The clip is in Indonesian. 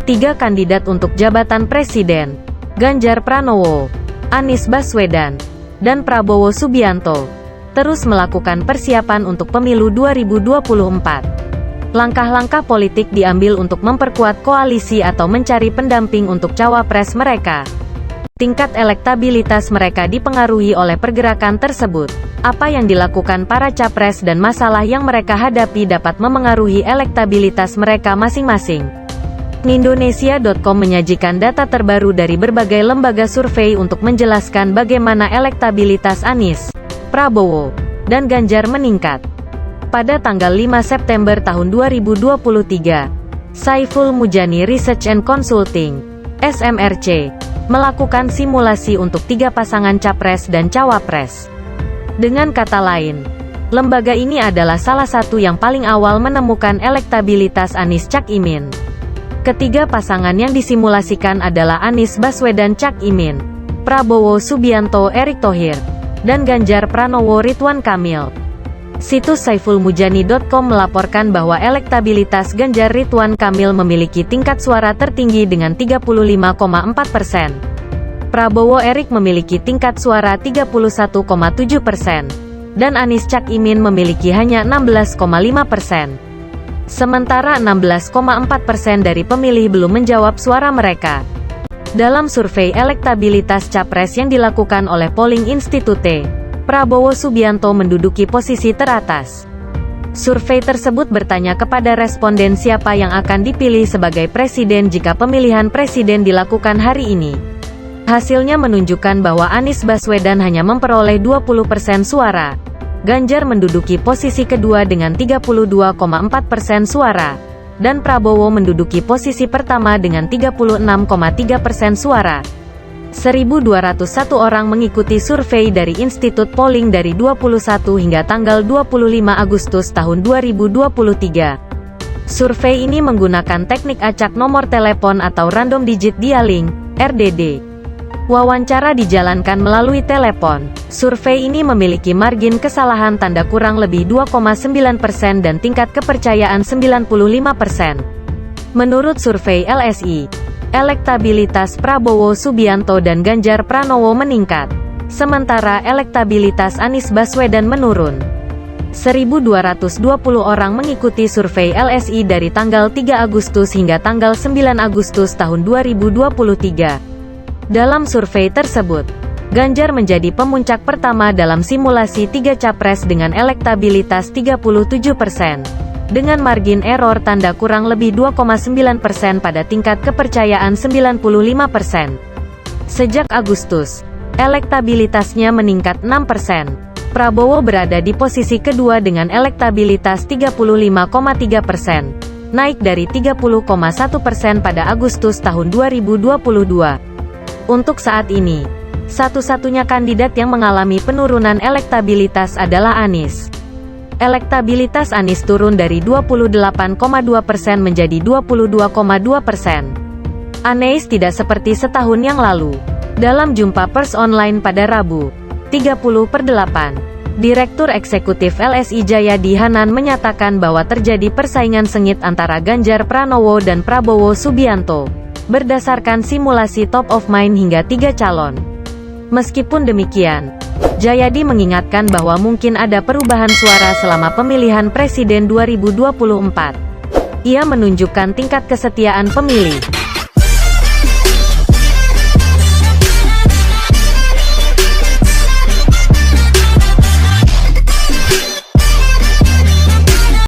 Tiga kandidat untuk jabatan presiden, Ganjar Pranowo, Anies Baswedan, dan Prabowo Subianto, terus melakukan persiapan untuk pemilu 2024. Langkah-langkah politik diambil untuk memperkuat koalisi atau mencari pendamping untuk cawapres mereka. Tingkat elektabilitas mereka dipengaruhi oleh pergerakan tersebut. Apa yang dilakukan para capres dan masalah yang mereka hadapi dapat memengaruhi elektabilitas mereka masing-masing. Indonesia.com menyajikan data terbaru dari berbagai lembaga survei untuk menjelaskan bagaimana elektabilitas Anies, Prabowo, dan Ganjar meningkat. Pada tanggal 5 September tahun 2023, Saiful Mujani Research and Consulting, SMRC, melakukan simulasi untuk tiga pasangan capres dan cawapres. Dengan kata lain, lembaga ini adalah salah satu yang paling awal menemukan elektabilitas Anies Cak Imin. Ketiga pasangan yang disimulasikan adalah Anies Baswedan Cak Imin, Prabowo Subianto Erick Thohir, dan Ganjar Pranowo Ridwan Kamil. Situs saifulmujani.com melaporkan bahwa elektabilitas Ganjar Ridwan Kamil memiliki tingkat suara tertinggi dengan 35,4%. Prabowo Erick memiliki tingkat suara 31,7%. Dan Anies Cak Imin memiliki hanya 16,5%. Sementara 16,4% dari pemilih belum menjawab suara mereka. Dalam survei elektabilitas capres yang dilakukan oleh Polling Institute, Prabowo Subianto menduduki posisi teratas. Survei tersebut bertanya kepada responden siapa yang akan dipilih sebagai presiden jika pemilihan presiden dilakukan hari ini. Hasilnya menunjukkan bahwa Anies Baswedan hanya memperoleh 20% suara. Ganjar menduduki posisi kedua dengan 32,4% suara, dan Prabowo menduduki posisi pertama dengan 36,3% suara. 1.201 orang mengikuti survei dari Institut Polling dari 21 hingga tanggal 25 Agustus tahun 2023. Survei ini menggunakan teknik acak nomor telepon atau Random Digit Dialing, RDD. Wawancara dijalankan melalui telepon. Survei ini memiliki margin kesalahan tanda kurang lebih 2,9% dan tingkat kepercayaan 95%. Menurut survei LSI, elektabilitas Prabowo Subianto dan Ganjar Pranowo meningkat, sementara elektabilitas Anies Baswedan menurun. 1.220 orang mengikuti survei LSI dari tanggal 3 Agustus hingga tanggal 9 Agustus tahun 2023. Dalam survei tersebut, Ganjar menjadi pemuncak pertama dalam simulasi tiga capres dengan elektabilitas 37%, dengan margin error tanda kurang lebih 2,9% pada tingkat kepercayaan 95%. Sejak Agustus, elektabilitasnya meningkat 6%. Prabowo berada di posisi kedua dengan elektabilitas 35,3%, naik dari 30,1% pada Agustus tahun 2022. Untuk saat ini, satu-satunya kandidat yang mengalami penurunan elektabilitas adalah Anies. Elektabilitas Anies turun dari 28,2% menjadi 22,2%. Anies tidak seperti setahun yang lalu. Dalam jumpa pers online pada Rabu, 30/8, Direktur Eksekutif LSI Jayadi Hanan menyatakan bahwa terjadi persaingan sengit antara Ganjar Pranowo dan Prabowo Subianto, berdasarkan simulasi top of mind hingga 3 calon. Meskipun demikian, Jayadi mengingatkan bahwa mungkin ada perubahan suara selama pemilihan presiden 2024. Ia menunjukkan tingkat kesetiaan pemilih.